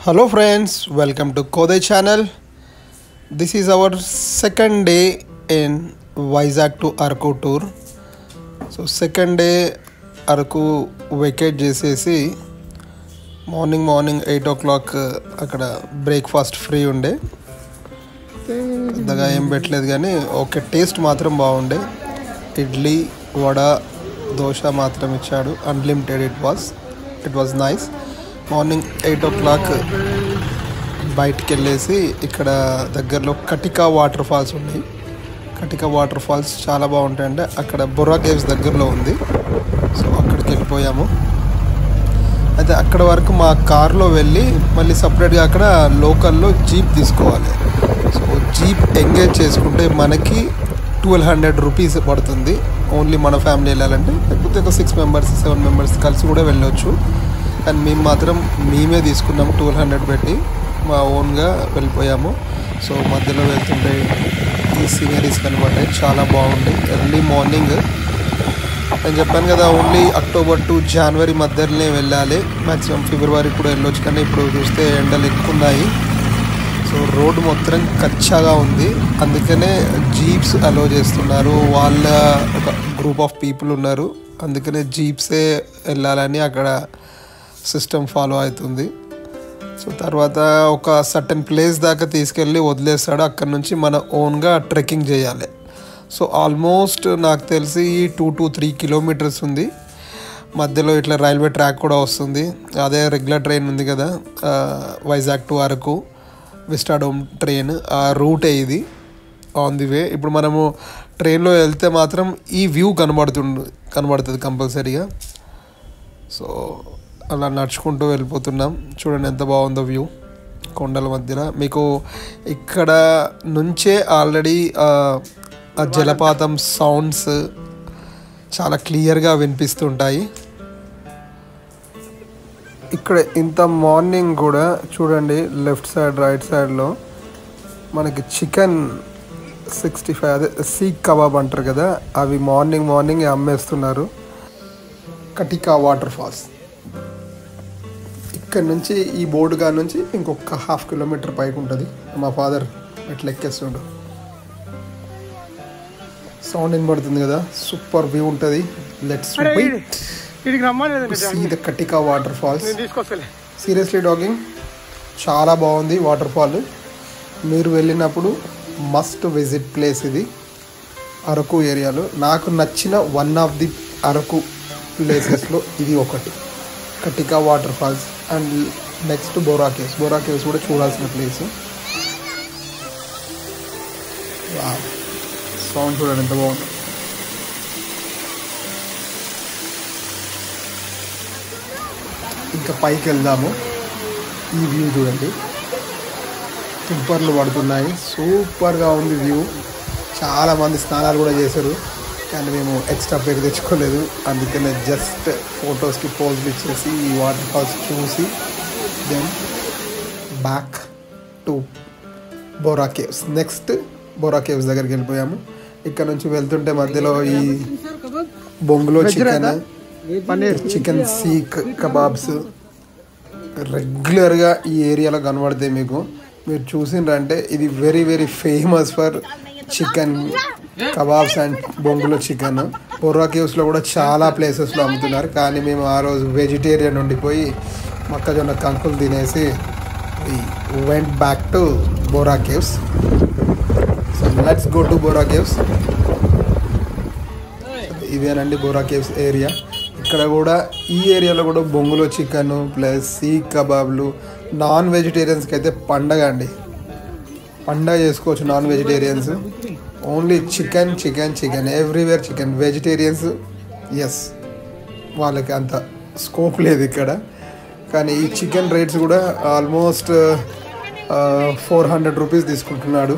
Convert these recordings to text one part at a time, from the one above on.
Hello friends, welcome to Kodai channel. This is our second day in Vizag to Araku tour. So second day Araku vacate చేసేసి morning 8 o'clock అక్కడ breakfast free ఉండే. పెద్దగా ఏం పెట్టలేదు కానీ okay, taste మాత్రం బాగుండే. ఇడ్లీ వడ దోశ మాత్రం ఇచ్చాడు, unlimited. It was nice. Morning 8 o'clock బయటికి వెళ్ళేసి ఇక్కడ దగ్గరలో కటికా వాటర్ ఫాల్స్ ఉన్నాయి. కటికా వాటర్ ఫాల్స్ చాలా బాగుంటాయండి. అక్కడ బొర్రా కేవ్స్ దగ్గరలో ఉంది. సో అక్కడికి వెళ్ళిపోయాము. అయితే అక్కడ వరకు మా కార్లో వెళ్ళి మళ్ళీ సపరేట్గా అక్కడ లోకల్లో జీప్ తీసుకోవాలి. సో జీప్ ఎంగేజ్ చేసుకుంటే మనకి 1200 రూపీస్ పడుతుంది. ఓన్లీ మన ఫ్యామిలీ వెళ్ళాలంటే, లేకపోతే ఒక 6 members 7 members కలిసి కూడా వెళ్ళొచ్చు. కానీ మేము మాత్రం మేమే తీసుకున్నాము 1200 పెట్టి, మా ఓన్గా వెళ్ళిపోయాము. సో మధ్యలో వెళ్తుంటే ఈ సీనరీస్ కనబడ్డాయి, చాలా బాగుంది. ఎర్లీ మార్నింగ్ నేను చెప్పాను కదా, ఓన్లీ అక్టోబర్ టు జనవరి మధ్యలోనే వెళ్ళాలి. మ్యాక్సిమం ఫిబ్రవరి కూడా వెళ్ళొచ్చు, కానీ ఇప్పుడు చూస్తే ఎండలు ఎక్కువ ఉన్నాయి. సో రోడ్డు మొత్తం కచ్చాగా ఉంది, అందుకనే జీప్స్ అలో చేస్తున్నారు. వాళ్ళ ఒక గ్రూప్ ఆఫ్ పీపుల్ ఉన్నారు, అందుకనే జీప్సే వెళ్ళాలని అక్కడ సిస్టమ్ ఫాలో అవుతుంది. సో తర్వాత ఒక సర్టెన్ ప్లేస్ దాకా తీసుకెళ్ళి వదిలేస్తాడు. అక్కడ నుంచి మన ఓన్గా ట్రెక్కింగ్ చేయాలి. సో ఆల్మోస్ట్ నాకు తెలిసి 2 to 3 kilometers ఉంది. మధ్యలో ఇట్లా రైల్వే ట్రాక్ కూడా వస్తుంది. అదే రెగ్యులర్ ట్రైన్ ఉంది కదా, Vizag to Araku Vistadome train, ఆ రూటే ఇది. ఆన్ ది వే ఇప్పుడు మనము ట్రైన్లో వెళ్తే మాత్రం ఈ వ్యూ కనబడుతుంది కంపల్సరీగా. సో అలా నడుచుకుంటూ వెళ్ళిపోతున్నాం. చూడండి ఎంత బాగుందో వ్యూ కొండల మధ్యన. మీకు ఇక్కడ నుంచే ఆల్రెడీ ఆ జలపాతం సౌండ్స్ చాలా క్లియర్గా వినిపిస్తుంటాయి. ఇక్కడ ఇంత మార్నింగ్ కూడా చూడండి, లెఫ్ట్ సైడ్ రైట్ సైడ్లో మనకి చికెన్ 65, అదే సీక్ కబాబ్ అంటారు కదా, అవి మార్నింగ్ అమ్మేస్తున్నారు. కటికా వాటర్ ఫాల్స్ ఇక్కడ నుంచి, ఈ బోర్డుగా నుంచి ఇంకొక 1/2 kilometer పైకి ఉంటుంది. మా ఫాదర్ ఎట్లా ఎక్కేస్తుండు, సౌండ్ వినబడుతుంది కదా, సూపర్ వ్యూ ఉంటుంది. Let's wait to see the Katika water falls. Seriously డాగింగ్, చాలా బాగుంది వాటర్ ఫాల్. మీరు వెళ్ళినప్పుడు మస్ట్ విజిట్ ప్లేస్ ఇది. అరకు ఏరియాలో నాకు నచ్చిన వన్ ఆఫ్ ది అరకు ప్లేసెస్లో ఇది ఒకటి, Katika water falls. And next Borra caves కూడా చూడాల్సిన ప్లేస్. సౌండ్ చూడండి ఎంత బాగుంది. ఇంకా పైకి వెళ్దాము. ఈ వ్యూ చూడండి, తుంపర్లు పడుతున్నాయి, సూపర్గా ఉంది వ్యూ. చాలామంది స్నానాలు కూడా చేశారు, కానీ మేము ఎక్స్ట్రా పేరు తెచ్చుకోలేదు. అందుకనే జస్ట్ ఫొటోస్కి పోజులు ఇచ్చేసి ఈ వాటర్ ఫాల్స్ చూసి then back to Borra caves. Next Borra caves దగ్గరికి వెళ్ళిపోయాము. ఇక్కడ నుంచి వెళ్తుంటే మధ్యలో ఈ బొంగులో చికెన్ సీక్ కబాబ్స్ రెగ్యులర్గా ఈ ఏరియాలో కనబడతాయి. మీరు చూసిండ్రంటే ఇది very very famous for chicken kebabs and బొంగులో చికెన్. బొర్రా కేవ్స్లో కూడా చాలా ప్లేసెస్లో అమ్ముతున్నారు, కానీ మేము ఆ రోజు వెజిటేరియన్ ఉండిపోయి మొక్కజొన్న కంకులు తినేసి went back to Borra caves. So let's go to Borra caves. ఇదేనండి బొర్రా కేవ్స్ ఏరియా. ఇక్కడ కూడా ఈ ఏరియాలో కూడా బొంగులో చికెన్ ప్లస్ సీక్ కబాబ్లు. నాన్ వెజిటేరియన్స్కి అయితే పండగ అండి, పండగ చేసుకోవచ్చు non vegetarians. Only chicken everywhere chicken. Vegetarians yes, వాళ్ళకి అంత స్కోప్ లేదు ఇక్కడ. కానీ ఈ చికెన్ రేట్స్ కూడా ఆల్మోస్ట్ 400 రూపీస్ తీసుకుంటున్నాడు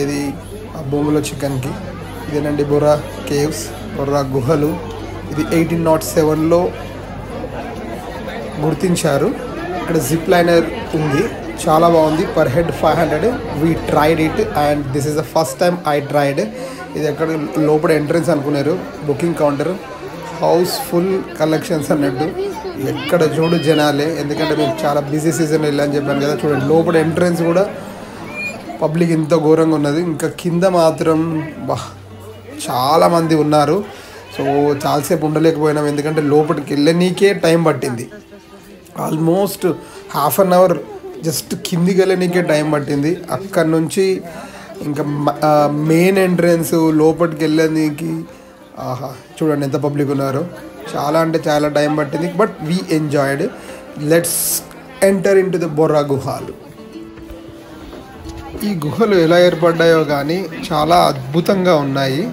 ఏది బొంగులో చికెన్కి. ఇదేనండి బొర్రా కేవ్స్, బొర్రా గుహలు. ఇది 1807లో గుర్తించారు. ఇక్కడ జిప్ లైనర్ ఉంది, చాలా బాగుంది. Per head 500. We tried it and this is the first time I tried. ఇది ఎక్కడ లోపల ఎంట్రన్స్ అనుకున్నారు, booking counter. House full collections అన్నట్టు. ఎక్కడ చూడు జనాలే, ఎందుకంటే మేము చాలా బిజీ సీజన్ వెళ్ళని చెప్పాను కదా. చూడండి లోపల ఎంట్రన్స్ కూడా పబ్లిక్ ఇంత ఘోరంగా ఉన్నది. ఇంకా కింద మాత్రం చాలామంది ఉన్నారు. సో చాలాసేపు ఉండలేకపోయినాం, ఎందుకంటే లోపలికి వెళ్ళనీకే టైం పట్టింది. ఆల్మోస్ట్ ½ అన్ అవర్ జస్ట్ కిందికి వెళ్ళనీకే టైం పట్టింది. అక్కడ నుంచి ఇంకా మెయిన్ ఎంట్రన్స్ లోపలికి వెళ్ళనీకి చూడండి ఎంత పబ్లిక్ ఉన్నారో. చాలా అంటే చాలా టైం పట్టింది, but we enjoyed. Let's enter in to the Borra గుహాలు. ఈ గుహలు ఎలా ఏర్పడ్డాయో కానీ చాలా అద్భుతంగా ఉన్నాయి.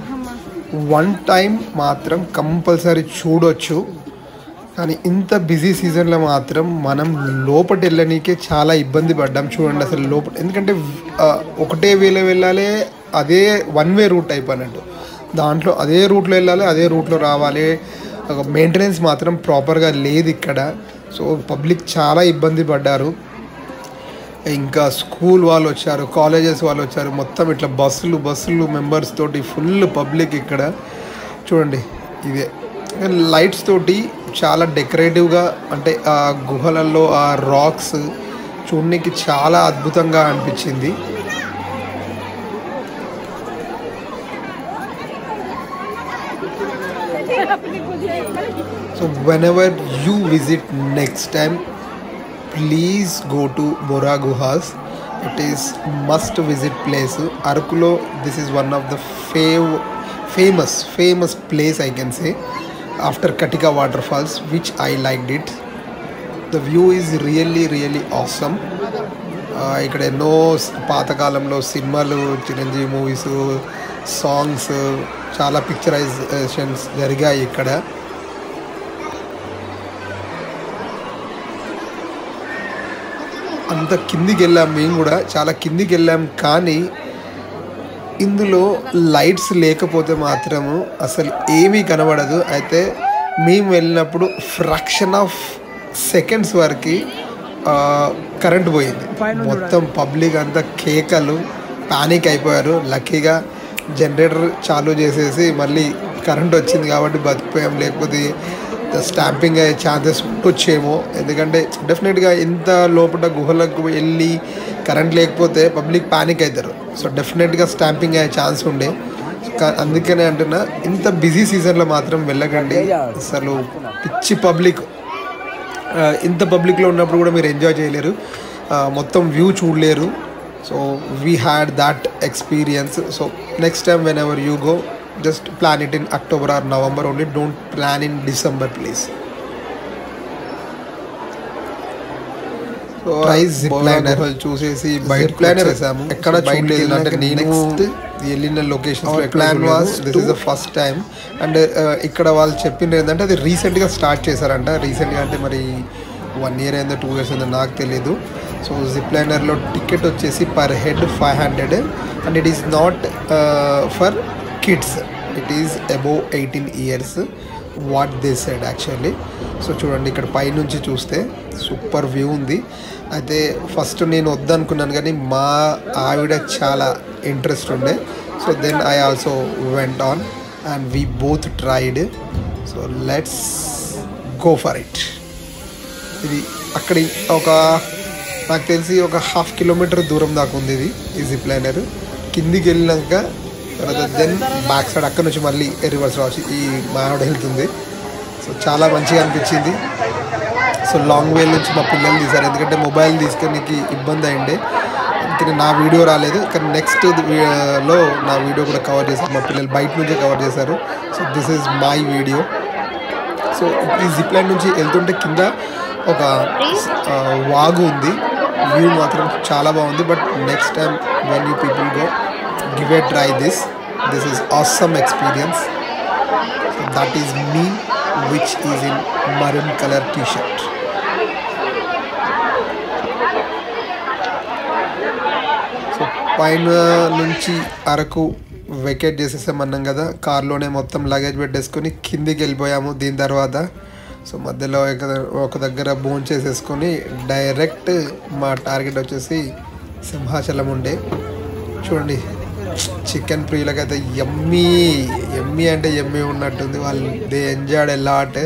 వన్ టైం మాత్రం కంపల్సరీ చూడొచ్చు, కానీ ఇంత బిజీ సీజన్లో మాత్రం మనం లోపల వెళ్ళనీకే చాలా ఇబ్బంది పడ్డాం. చూడండి అసలు లోపల, ఎందుకంటే ఒకటే వేలో వెళ్ళాలి, అదే వన్ వే రూట్ అయిపోయినట్టు. దాంట్లో అదే రూట్లో వెళ్ళాలి, అదే రూట్లో రావాలి. మెయింటెనెన్స్ మాత్రం ప్రాపర్గా లేదు ఇక్కడ. సో పబ్లిక్ చాలా ఇబ్బంది పడ్డారు. ఇంకా స్కూల్ వాళ్ళు వచ్చారు, కాలేజెస్ వాళ్ళు వచ్చారు, మొత్తం ఇట్లా బస్సులు మెంబర్స్ తోటి ఫుల్ పబ్లిక్ ఇక్కడ. చూడండి ఇదే లైట్స్ తోటి చాలా డెకరేటివ్గా, అంటే ఆ గుహలలో ఆ రాక్స్ చూడడానికి చాలా అద్భుతంగా అనిపించింది. So whenever you visit next time, please go to Bora Guhas. It is must visit place. Arakulo, this is one of the famous place I can say, after Katika waterfalls, which I liked it. The view is really awesome. ఇక్కడ ఎన్నో పాతకాలంలో సినిమాలు, Chiranjeevi movies, songs, చాలా పిక్చరైజేషన్స్ జరిగాయి ఇక్కడ. అంత కిందికి వెళ్ళాం, మేము కూడా చాలా కిందికి వెళ్ళాం. కానీ ఇందులో లైట్స్ లేకపోతే మాత్రము అసలు ఏమీ కనబడదు. అయితే మేము వెళ్ళినప్పుడు ఫ్రాక్షన్ ఆఫ్ సెకండ్స్ వరకు కరెంట్ పోయింది. మొత్తం పబ్లిక్ అంతా కేకలు, పానిక్ అయిపోయారు. లక్కీగా జనరేటర్ చాలు చేసేసి మళ్ళీ కరెంట్ వచ్చింది కాబట్టి బతికిపోయాం. లేకపోతే స్టాంపింగ్ అయ్యే ఛాన్సెస్ వచ్చేమో, ఎందుకంటే డెఫినెట్గా ఇంత లోపల గుహలకు వెళ్ళి కరెంట్ లేకపోతే పబ్లిక్ పానిక్ అవుతారు. సో డెఫినెట్గా స్టాంపింగ్ అయ్యే ఛాన్స్ ఉండే. అందుకనే అంటున్నా, ఇంత బిజీ సీజన్లో మాత్రం వెళ్ళకండి. అసలు పిచ్చి పబ్లిక్, ఇంత పబ్లిక్లో ఉన్నప్పుడు కూడా మీరు ఎంజాయ్ చేయలేరు, మొత్తం వ్యూ చూడలేరు. So we had that experience. So next time when ever you go, just plan it in October or November only. Don't plan in December please. So try zip liner చూసేసి bike planar వేసాము. ఎక్కడ చూడలేదు, అంటే నేను వెళ్ళిన locations లో plan was this is the first time. And ఇక్కడ వాళ్ళు చెప్పింది ఏంటంటే అది రీసెంట్గా స్టార్ట్ చేశారంట. రీసెంట్గా అంటే మరి 1 year అయిందో 2 years అయిందో నాకు తెలీదు. సో జిప్ లైనర్లో టికెట్ వచ్చేసి per head 500 and it is not for kids, it is above 18 years what they said actually. So చూడండి ఇక్కడ పైనుంచి చూస్తే సూపర్ వ్యూ ఉంది. అయితే ఫస్ట్ నేను వద్దనుకున్నాను, కానీ మా ఆవిడ చాలా ఇంట్రెస్ట్ ఉండే. So then I also went on and we both tried. So let's go for it. ఇది అక్కడి నాకు తెలిసి ఒక 1/2 kilometer దూరం దాకా ఉంది ఇది ఈ జిప్ లైనర్. కిందికి వెళ్ళినాక దెన్ బ్యాక్ సైడ్ అక్కడ నుంచి మళ్ళీ రివర్స్ రావచ్చు. ఈ మావిడ వెళ్తుంది. సో చాలా మంచిగా అనిపించింది. సో లాంగ్ వే నుంచి మా పిల్లలు తీశారు, ఎందుకంటే మొబైల్ తీసుకునేకి ఇబ్బంది అయిండే, అందుకని నా వీడియో రాలేదు. కానీ నెక్స్ట్ లో నా వీడియో కూడా కవర్ చేశారు, మా పిల్లలు బయట నుంచే కవర్ చేశారు. So this is my video. So ఈ జిప్ లైన్ నుంచి వెళ్తుంటే కింద ఒక వాగు ఉంది. వ్యూ మాత్రం చాలా బాగుంది. But next time when you people go, give a try this is awesome experience. So that is me, which is in maroon color t-shirt. So పైన నుంచి అరకు వెకేట్ చేసేసామన్నాం కదా, కార్లోనే మొత్తం లగేజ్ పెట్టేసుకొని కిందికి వెళ్ళిపోయాము. దీని తర్వాత సో మధ్యలో ఒక దగ్గర భోజనం చేసేసుకొని డైరెక్ట్ మా టార్గెట్ వచ్చేసి సింహాచలం ఉండే. చూడండి చికెన్ ప్రియులకైతే ఎమ్మీ ఎమ్మీ అంటే ఎమ్మీ ఉన్నట్టుంది. వాళ్ళు they enjoyed a lot,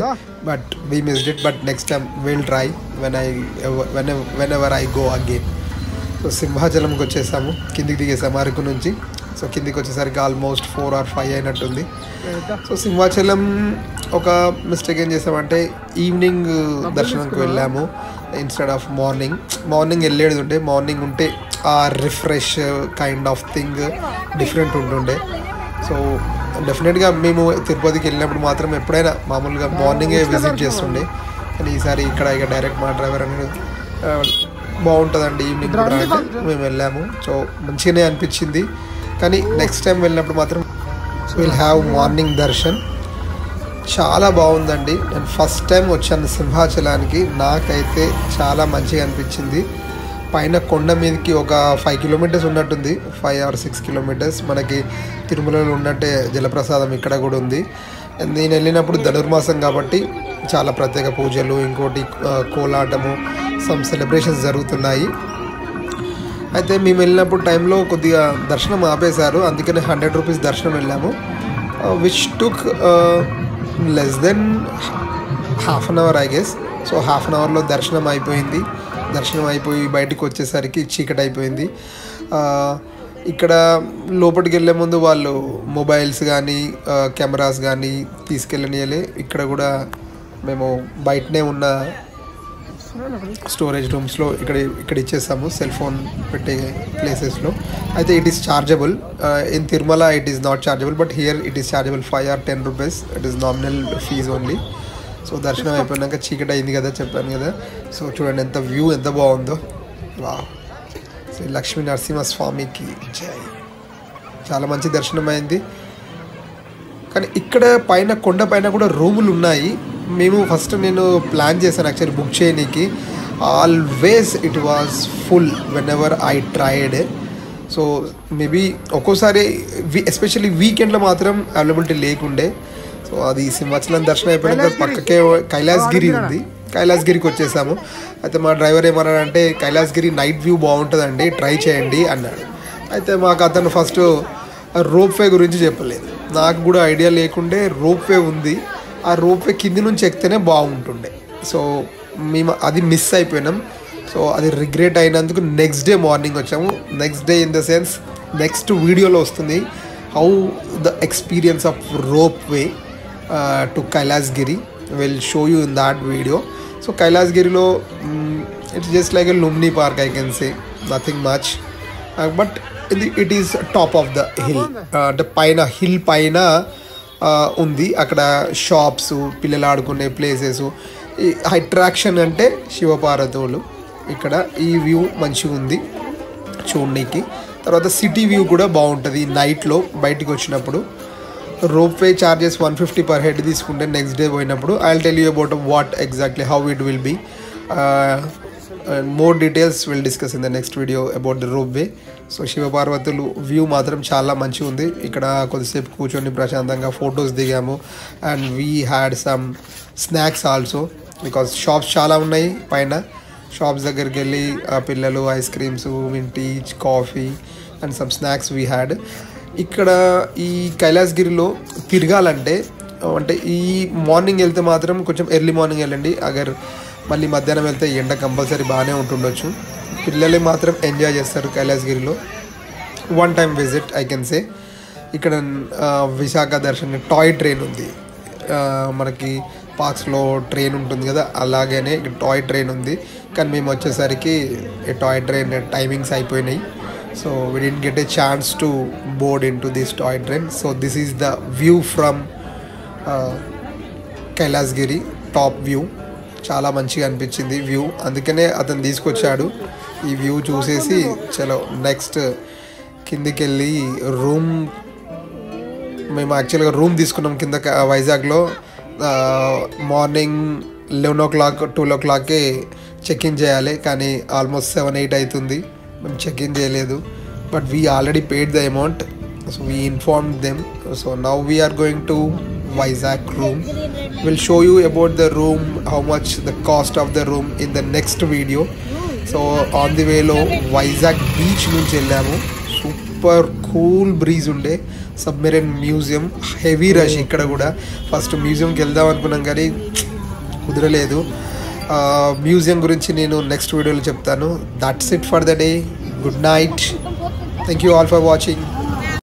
but we missed it. But next time will try whenever I go again. So సింహాచలంకి వచ్చేసాము, కిందికి దిగేసాము అరకు నుంచి. సో కిందికి వచ్చేసరికి ఆల్మోస్ట్ 4 or 5 అయినట్టుంది. సో సింహాచలం ఒక మిస్టేక్ ఏం చేసామంటే ఈవినింగ్ దర్శనంకి వెళ్ళాము ఇన్స్టెడ్ ఆఫ్ మార్నింగ్ వెళ్ళేది ఉంటే. మార్నింగ్ ఉంటే ఆ refresh kind of thing different ఉంటుండే. సో డెఫినెట్గా మేము తిరుపతికి వెళ్ళినప్పుడు మాత్రం ఎప్పుడైనా మామూలుగా మార్నింగే విజిట్ చేస్తుండే. కానీ ఈసారి ఇక్కడ ఇక డైరెక్ట్ మా డ్రైవర్ అనేది బాగుంటుందండి ఈవినింగ్ కూడా అంటే మేము వెళ్ళాము. సో మంచిగానే అనిపించింది. కానీ నెక్స్ట్ టైం వెళ్ళినప్పుడు మాత్రం విల్ హ్యావ్ మార్నింగ్ దర్శన్. చాలా బాగుందండి. నేను ఫస్ట్ టైం వచ్చాను సింహాచలానికి, నాకైతే చాలా మంచిగా అనిపించింది. పైన కొండ మీదకి ఒక 5 kilometers ఉన్నట్టుంది, 5 or 6 kilometers. మనకి తిరుమలలో ఉన్నట్టే జలప్రసాదం ఇక్కడ కూడా ఉంది. నేను వెళ్ళినప్పుడు ధనుర్మాసం కాబట్టి చాలా ప్రత్యేక పూజలు, ఇంకోటి కోలాటము, సమ్ సెలబ్రేషన్స్ జరుగుతున్నాయి. అయితే మేము వెళ్ళినప్పుడు టైంలో కొద్దిగా దర్శనం ఆపేశారు, అందుకనే 100 rupees దర్శనం వెళ్ళాము, which took less than half an hour I guess. So half an hourలో దర్శనం అయిపోయింది. దర్శనం అయిపోయి బయటకు వచ్చేసరికి చీకటి అయిపోయింది. ఇక్కడ లోపలికి వెళ్ళే ముందు వాళ్ళు మొబైల్స్ కానీ కెమెరాస్ కానీ తీసుకెళ్ళనియలే. ఇక్కడ కూడా మేము బయటనే ఉన్న స్టోరేజ్ రూమ్స్లో ఇక్కడ ఇచ్చేసాము, సెల్ ఫోన్ పెట్టే ప్లేసెస్లో. అయితే it is chargeable. In Tirumala it is not chargeable, but here it is chargeable 5 or 10 rupees. It is nominal fees only. So దర్శనం అయిపోయినాక చీకటి అయింది కదా, చెప్పాను కదా. సో చూడండి ఎంత వ్యూ ఎంత బాగుందో. వా, శ్రీ లక్ష్మీ నరసింహస్వామికి జై. చాలా మంచి దర్శనం అయింది. కానీ ఇక్కడ పైన కొండ పైన కూడా రూములు ఉన్నాయి. నేను ప్లాన్ చేశాను యాక్చువల్లీ బుక్ చేయడానికి. Always it was full when ever I tried. So maybe ఒక్కోసారి ఎస్పెషల్లీ వీకెండ్లో మాత్రం అవైలబిలిటీ లేకుండే. సో అది సింహాచలం దర్శనం అయిపోయినాక పక్కకే కైలాసగిరి ఉంది, కైలాసగిరికి వచ్చేసాము. అయితే మా డ్రైవర్ ఏమన్నాడంటే కైలాసగిరి నైట్ వ్యూ బాగుంటుందండి, ట్రై చేయండి అన్నాడు. అయితే మాకు అతను ఫస్ట్ రోప్ వే గురించి చెప్పలేదు, నాకు కూడా ఐడియా లేకుండే రోప్ వే ఉంది. ఆ రోప్ వే కింది నుంచి ఎక్కితేనే బాగుంటుండే. సో మేము అది మిస్ అయిపోయినాం. సో అది రిగ్రెట్ అయినందుకు నెక్స్ట్ డే మార్నింగ్ వచ్చాము. Next day in the sense next వీడియోలో వస్తుంది how the experience of rope way to Kailasagiri. Will show you in that video. So కైలాసగిరిలో it's just like a Lumbini park I can say, nothing much. But it is top of the hill, అంటే పైన hill పైన ఉంది. అక్కడ shops, పిల్లలు ఆడుకునే places. ఈ attraction అంటే శివపార్వతులు. ఇక్కడ ఈ వ్యూ మంచిగా ఉంది చూడడానికి. తర్వాత సిటీ వ్యూ కూడా బాగుంటుంది నైట్లో బయటికి వచ్చినప్పుడు. Rope way charges 150 per head తీసుకుంటే నెక్స్ట్ డే పోయినప్పుడు. I will tell you about what exactly how it will be. More details will discuss in the next video about the rope way. So శివపార్వతులు view మాత్రం చాలా మంచిగా ఉంది. ఇక్కడ కొద్దిసేపు కూర్చొని ప్రశాంతంగా ఫొటోస్ దిగాము. And we had some snacks also, because shops చాలా ఉన్నాయి పైన. షాప్స్ దగ్గరికి వెళ్ళి పిల్లలు ఐస్ క్రీమ్స్, వింటీజ్, coffee and some snacks we had. ఇక్కడ ఈ కైలాసగిరిలో తిరగాలంటే అంటే ఈ మార్నింగ్ వెళ్తే మాత్రం కొంచెం ఎర్లీ మార్నింగ్ వెళ్ళండి. అగర్ మళ్ళీ మధ్యాహ్నం వెళ్తే ఎండ కంపల్సరీ బాగానే ఉంటుండొచ్చు. పిల్లలే మాత్రం ఎంజాయ్ చేస్తారు కైలాసగిరిలో. 1 time విజిట్ ఐ కెన్ సే. ఇక్కడ విశాఖ దర్శన్ టాయ్ ట్రైన్ ఉంది. మనకి పార్క్స్లో ట్రైన్ ఉంటుంది కదా, అలాగనే టాయ్ ట్రైన్ ఉంది. కానీ మేము వచ్చేసరికి టాయ్ ట్రైన్ టైమింగ్స్ అయిపోయినాయి. So we didn't get a chance to board in to this toy train. So this is the view from Kailasagiri, top view. చాలా మంచిగా అనిపించింది వ్యూ, అందుకనే అతను తీసుకొచ్చాడు. ఈ వ్యూ చూసేసి చలో నెక్స్ట్ కిందికి వెళ్ళి రూమ్. మేము యాక్చువల్గా రూమ్ తీసుకున్నాం కింద వైజాగ్లో. మార్నింగ్ 11 o'clock 12 o'clockకే చెక్ఇన్ చేయాలి, కానీ ఆల్మోస్ట్ 7-8 అవుతుంది. మేము చెక్ఇన్ చేయలేదు. But we already paid the amount. So we informed them. So now we are going to Vizag room. We'll show you about the room, how much the cost of the room in the next video. So on the way lo Vizag beach nunchi vellamu. Super cool breeze ఉండే. Submarine museum heavy rush ఇక్కడ కూడా. First మ్యూజియంకి వెళ్దాం అనుకున్నాం కానీ కుదరలేదు. Museum గురించి నేను next వీడియోలో చెప్తాను. That's it for the day. Good night. Thank you all for watching.